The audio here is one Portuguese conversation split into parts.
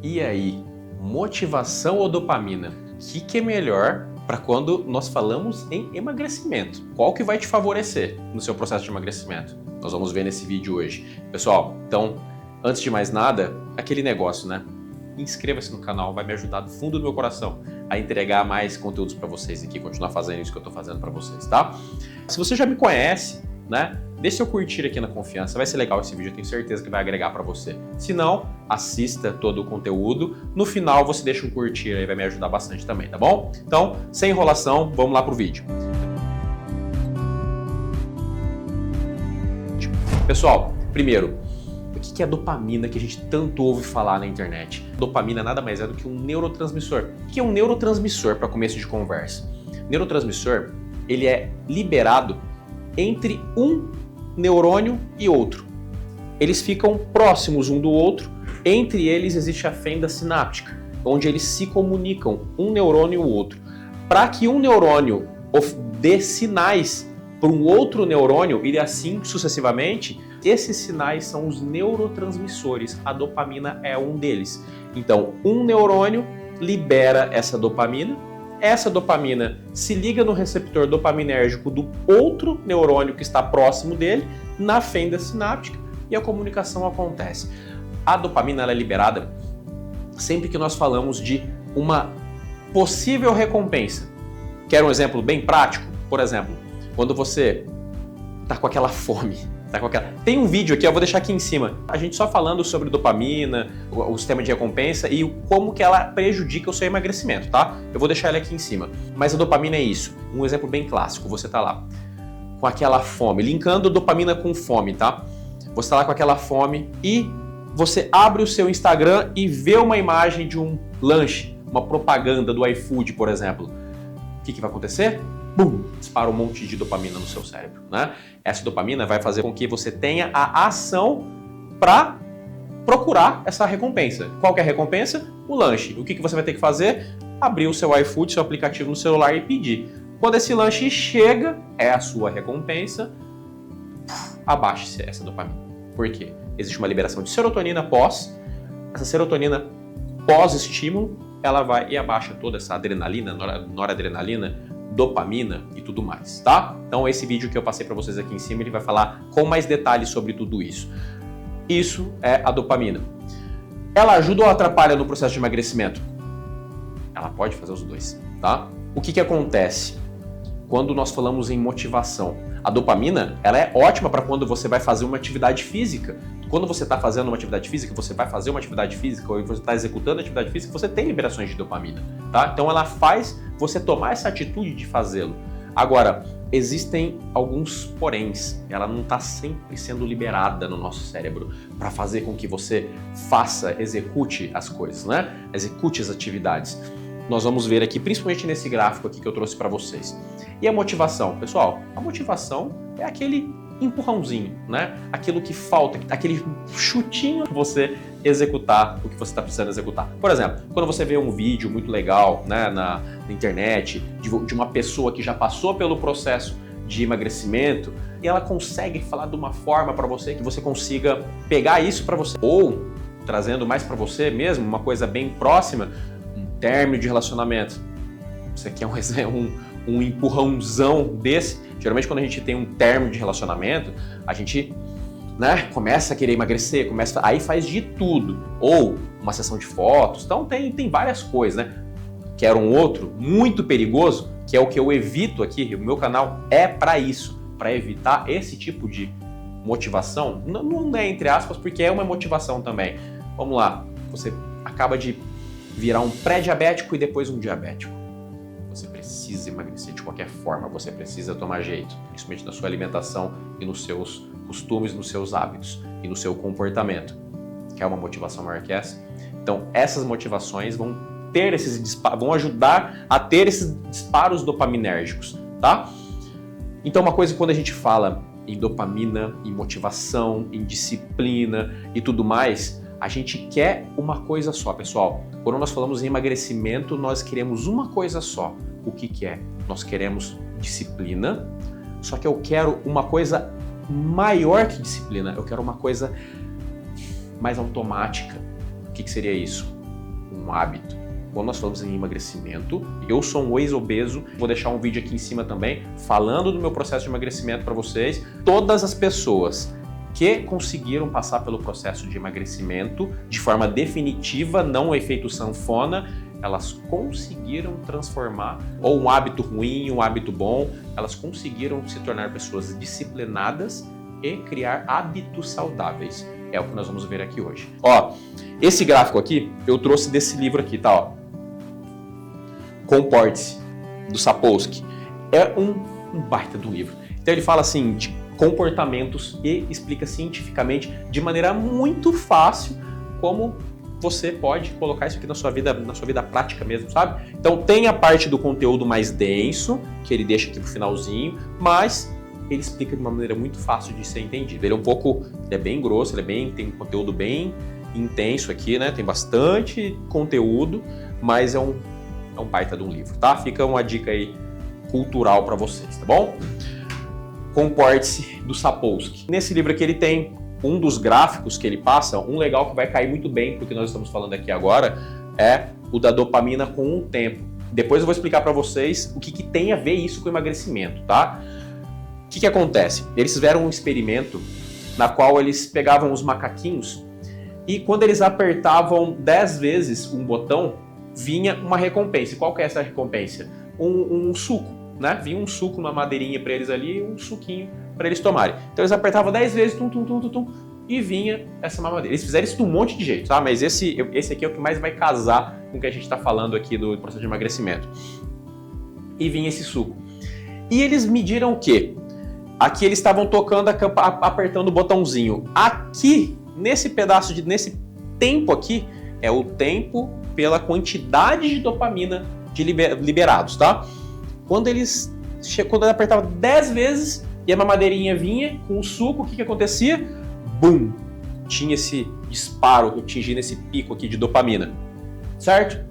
E aí, motivação ou dopamina? O que é melhor para quando nós falamos em emagrecimento? Qual que vai te favorecer no seu processo de emagrecimento? Nós vamos ver nesse vídeo hoje. Pessoal, então, antes de mais nada, aquele negócio, né? Inscreva-se no canal, vai me ajudar do fundo do meu coração a entregar mais conteúdos para vocês aqui, continuar fazendo isso que eu estou fazendo para vocês, tá? Se você já me conhece, né? Deixe seu curtir aqui na confiança, vai ser legal esse vídeo, eu tenho certeza que vai agregar para você. Se não, assista todo o conteúdo. No final você deixa um curtir aí, vai me ajudar bastante também, tá bom? Então, sem enrolação, vamos lá pro vídeo. Pessoal, primeiro, o que é a dopamina que a gente tanto ouve falar na internet? Dopamina nada mais é do que um neurotransmissor. O que é um neurotransmissor para começo de conversa? Neurotransmissor, ele é liberado entre um neurônio e outro. Eles ficam próximos um do outro, entre eles existe a fenda sináptica, onde eles se comunicam, um neurônio e o outro. Para que um neurônio dê sinais para um outro neurônio e assim sucessivamente, esses sinais são os neurotransmissores. A dopamina é um deles. Então, um neurônio libera essa dopamina se liga no receptor dopaminérgico do outro neurônio que está próximo dele, na fenda sináptica, e a comunicação acontece. A dopamina ela é liberada sempre que nós falamos de uma possível recompensa. Quer um exemplo bem prático? Por exemplo, quando você está com aquela fome, tem um vídeo aqui, eu vou deixar aqui em cima, a gente só falando sobre dopamina, o sistema de recompensa e como que ela prejudica o seu emagrecimento, tá? Eu vou deixar ele aqui em cima. Mas a dopamina é isso. Um exemplo bem clássico, você tá lá com aquela fome, linkando dopamina com fome, tá? Você tá lá com aquela fome e você abre o seu Instagram e vê uma imagem de um lanche, uma propaganda do iFood, por exemplo. O que vai acontecer? Bum! Dispara um monte de dopamina no seu cérebro, né? Essa dopamina vai fazer com que você tenha a ação para procurar essa recompensa. Qual que é a recompensa? O lanche. O que você vai ter que fazer? Abrir o seu iFood, seu aplicativo no celular e pedir. Quando esse lanche chega, é a sua recompensa, abaixe essa dopamina. Por quê? Existe uma liberação de serotonina essa serotonina pós-estímulo, ela vai e abaixa toda essa adrenalina, noradrenalina, dopamina e tudo mais, tá? Então esse vídeo que eu passei para vocês aqui em cima, ele vai falar com mais detalhes sobre tudo isso. Isso é a dopamina. Ela ajuda ou atrapalha no processo de emagrecimento? Ela pode fazer os dois, tá? O que acontece quando nós falamos em motivação? A dopamina, ela é ótima para quando você vai fazer uma atividade física. Quando você está fazendo uma atividade física, você vai fazer uma atividade física ou você está executando a atividade física, você tem liberações de dopamina, tá? Então ela faz você tomar essa atitude de fazê-lo. Agora, existem alguns poréns. Ela não está sempre sendo liberada no nosso cérebro para fazer com que você execute as coisas, né? Execute as atividades. Nós vamos ver aqui, principalmente nesse gráfico aqui que eu trouxe para vocês. E a motivação? Pessoal, a motivação é aquele empurrãozinho, né? Aquilo que falta, aquele chutinho para você executar o que você está precisando executar. Por exemplo, quando você vê um vídeo muito legal, né, na internet de uma pessoa que já passou pelo processo de emagrecimento e ela consegue falar de uma forma para você que você consiga pegar isso para você, ou trazendo mais para você mesmo, uma coisa bem próxima, um término de relacionamento. Você quer um empurrãozão desse? Geralmente quando a gente tem um término de relacionamento, a gente, né, começa a querer emagrecer, aí faz de tudo. Ou uma sessão de fotos, então tem várias coisas, né? Quero um outro muito perigoso, que é o que eu evito aqui, o meu canal é para isso, para evitar esse tipo de motivação. Não é entre aspas, porque é uma motivação também. Vamos lá, você acaba de virar um pré-diabético e depois um diabético. Você precisa emagrecer de qualquer forma, você precisa tomar jeito, principalmente na sua alimentação e nos seus costumes, nos seus hábitos e no seu comportamento. Quer uma motivação maior que essa? Então, essas motivações vão ajudar a ter esses disparos dopaminérgicos, tá? Então, uma coisa, quando a gente fala em dopamina, em motivação, em disciplina e tudo mais, a gente quer uma coisa só, pessoal. Quando nós falamos em emagrecimento, nós queremos uma coisa só. O que é? Nós queremos disciplina, só que eu quero uma coisa maior que disciplina. Eu quero uma coisa mais automática. O que seria isso? um hábito. Quando nós falamos em emagrecimento, eu sou um ex-obeso, vou deixar um vídeo aqui em cima também, falando do meu processo de emagrecimento para vocês. Todas as pessoas que conseguiram passar pelo processo de emagrecimento de forma definitiva, não o efeito sanfona, elas conseguiram transformar ou um hábito ruim, um hábito bom, elas conseguiram se tornar pessoas disciplinadas e criar hábitos saudáveis. É o que nós vamos ver aqui hoje. Ó, esse gráfico aqui, eu trouxe desse livro aqui, tá? Ó. Comporte-se, do Sapolsky. É um baita do livro. Então ele fala assim de comportamentos e explica cientificamente de maneira muito fácil como você pode colocar isso aqui na sua vida prática mesmo, sabe? Então tem a parte do conteúdo mais denso, que ele deixa aqui pro finalzinho, mas ele explica de uma maneira muito fácil de ser entendido. Ele é bem grosso, tem um conteúdo bem intenso aqui, né? Tem bastante conteúdo, mas é um baita de um livro, tá? Fica uma dica aí cultural para vocês, tá bom? Comporte-se, do Sapolsky. Nesse livro aqui ele tem um dos gráficos que ele passa, um legal que vai cair muito bem pro que nós estamos falando aqui agora, é o da dopamina com o tempo. Depois eu vou explicar para vocês o que tem a ver isso com emagrecimento, tá? O que acontece? Eles fizeram um experimento na qual eles pegavam os macaquinhos e quando eles apertavam 10 vezes um botão, vinha uma recompensa. E qual que é essa recompensa? Um suco, né? Vinha um suco, uma madeirinha para eles ali, um suquinho para eles tomarem. Então eles apertavam 10 vezes, e vinha essa mamadeira. Eles fizeram isso de um monte de jeito, tá? Mas esse aqui é o que mais vai casar com o que a gente está falando aqui do processo de emagrecimento. E vinha esse suco. E eles mediram o quê? Aqui eles estavam tocando, apertando o botãozinho. Aqui, nesse tempo aqui, é o tempo pela quantidade de dopamina liberados, tá? Quando eles apertavam 10 vezes e a mamadeirinha vinha com o suco, o que acontecia? Bum! Tinha esse disparo, atingindo esse pico aqui de dopamina, certo?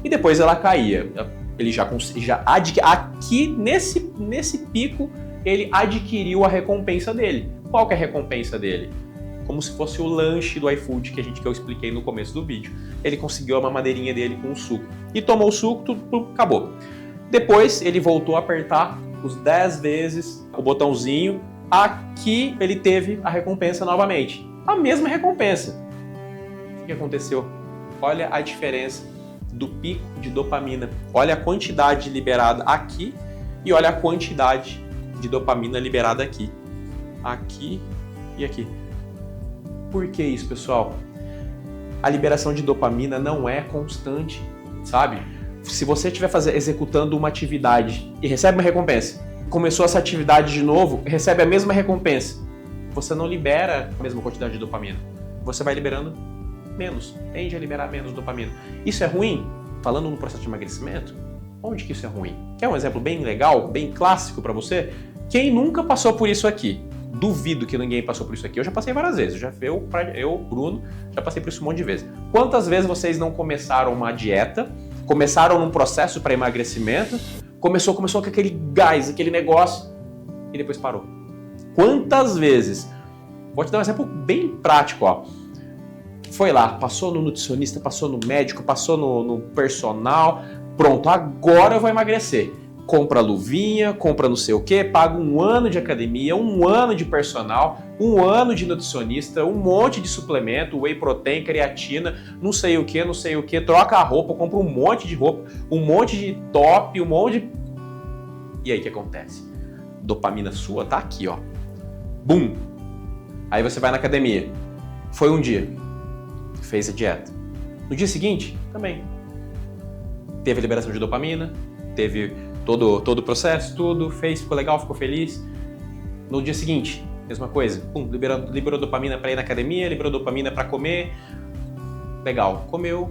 E depois ela caía. Ele aqui nesse pico, ele adquiriu a recompensa dele. Qual que é a recompensa dele? Como se fosse o lanche do iFood que eu expliquei no começo do vídeo. Ele conseguiu a mamadeirinha dele com o suco. E tomou o suco, tudo acabou. Depois ele voltou a apertar os 10 vezes o botãozinho. Aqui ele teve a recompensa novamente. A mesma recompensa. O que aconteceu? Olha a diferença do pico de dopamina. Olha a quantidade liberada aqui e olha a quantidade de dopamina liberada aqui. Aqui e aqui. Por que isso, pessoal? A liberação de dopamina não é constante, sabe? Se você estiver executando uma atividade e recebe uma recompensa, começou essa atividade de novo, recebe a mesma recompensa, você não libera a mesma quantidade de dopamina. Você vai liberando menos, tende a liberar menos dopamina. Isso é ruim? Falando no processo de emagrecimento, onde que isso é ruim? Quer um exemplo bem legal, bem clássico para você? Quem nunca passou por isso aqui? Duvido que ninguém passou por isso aqui. Eu já passei várias vezes. Eu, Bruno, já passei por isso um monte de vezes. Quantas vezes vocês não começaram uma dieta, começaram num processo para emagrecimento, começou com aquele gás, aquele negócio, e depois parou? Quantas vezes? Vou te dar um exemplo bem prático, ó. Foi lá, passou no nutricionista, passou no médico, passou no personal, pronto, agora eu vou emagrecer. Compra luvinha, compra não sei o que, paga um ano de academia, um ano de personal, um ano de nutricionista, um monte de suplemento, whey protein, creatina, não sei o que, troca a roupa, compra um monte de roupa, um monte de top, um monte de... E aí o que acontece? Dopamina sua tá aqui, ó. Bum! Aí você vai na academia. Foi um dia. Fez a dieta. No dia seguinte, também. Teve liberação de dopamina, teve todo o processo, tudo, fez, ficou legal, ficou feliz. No dia seguinte, mesma coisa. Pum, liberou dopamina para ir na academia, liberou dopamina para comer. Legal, comeu.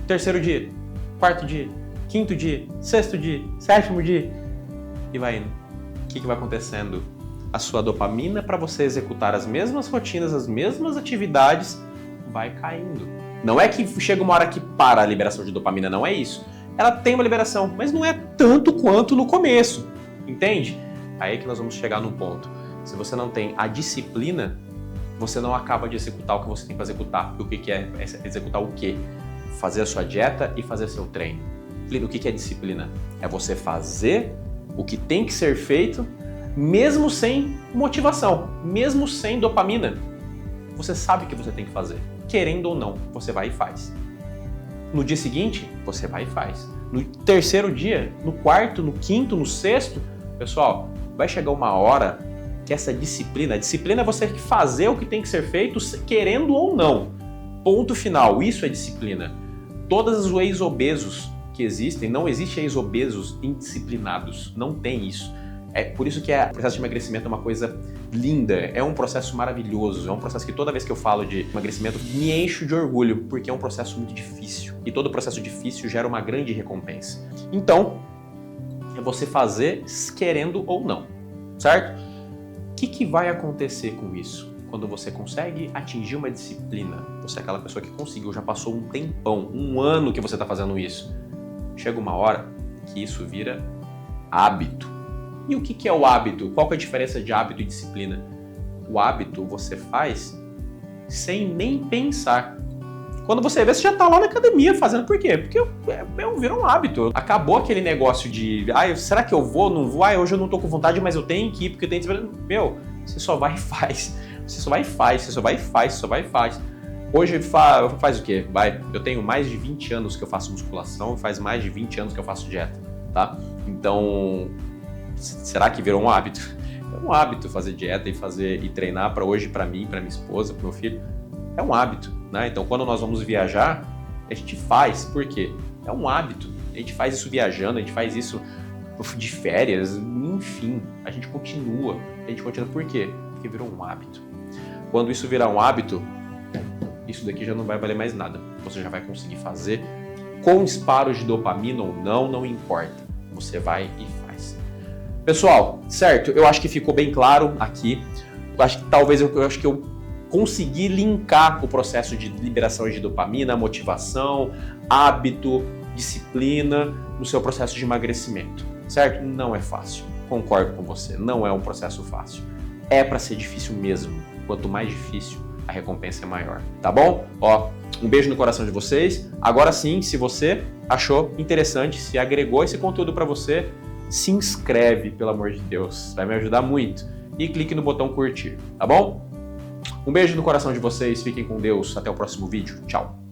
Terceiro dia, quarto dia, quinto dia, sexto dia, sétimo dia. E vai indo. O que vai acontecendo? A sua dopamina para você executar as mesmas rotinas, as mesmas atividades, vai caindo. Não é que chega uma hora que para a liberação de dopamina, não é isso. Ela tem uma liberação, mas não é tanto quanto no começo, entende? Aí é que nós vamos chegar num ponto. Se você não tem a disciplina, você não acaba de executar o que você tem para executar. E o que é executar o quê? fazer a sua dieta e fazer seu treino. O que é disciplina? É você fazer o que tem que ser feito, mesmo sem motivação, mesmo sem dopamina. Você sabe o que você tem que fazer, querendo ou não, você vai e faz. No dia seguinte, você vai e faz. No terceiro dia, no quarto, no quinto, no sexto, pessoal, vai chegar uma hora que essa disciplina, a disciplina é você fazer o que tem que ser feito, querendo ou não. Ponto final, isso é disciplina. Todos os ex-obesos que existem, não existe ex-obesos indisciplinados, não tem isso. É por isso que o processo de emagrecimento é uma coisa linda, é um processo maravilhoso, é um processo que toda vez que eu falo de emagrecimento me encho de orgulho, porque é um processo muito difícil. E todo processo difícil gera uma grande recompensa. Então, é você fazer querendo ou não, certo? O que vai acontecer com isso? Quando você consegue atingir uma disciplina, você é aquela pessoa que conseguiu, já passou um tempão, um ano que você está fazendo isso. Chega uma hora que isso vira hábito. E o que é o hábito? Qual que é a diferença de hábito e disciplina? O hábito você faz sem nem pensar. Quando você vê, você já está lá na academia fazendo. Por quê? Porque virou um hábito. Acabou aquele negócio de, será que eu vou, não vou? Hoje eu não estou com vontade, mas eu tenho que ir, porque eu tenho que... Meu, você só vai e faz. Você só vai e faz, você só vai e faz, você só vai e faz. Hoje faz o quê? Eu tenho mais de 20 anos que eu faço musculação e faz mais de 20 anos que eu faço dieta, tá? Então, será que virou um hábito? É um hábito fazer dieta e treinar para hoje, para mim, para minha esposa, para meu filho. É um hábito, né? Então, quando nós vamos viajar, a gente faz. Por quê? É um hábito. A gente faz isso viajando, a gente faz isso de férias, enfim. A gente continua. Por quê? Porque virou um hábito. Quando isso virar um hábito, isso daqui já não vai valer mais nada. Você já vai conseguir fazer com disparos de dopamina ou não importa. Você vai e faz. Pessoal, certo? Eu acho que ficou bem claro aqui. Eu acho que eu consegui linkar o processo de liberação de dopamina, motivação, hábito, disciplina no seu processo de emagrecimento, certo? Não é fácil. Concordo com você. Não é um processo fácil. É para ser difícil mesmo. Quanto mais difícil, a recompensa é maior, tá bom? Um beijo no coração de vocês. Agora sim, se você achou interessante, se agregou esse conteúdo para você, se inscreve, pelo amor de Deus, vai me ajudar muito. E clique no botão curtir, tá bom? Um beijo no coração de vocês, fiquem com Deus, até o próximo vídeo, tchau!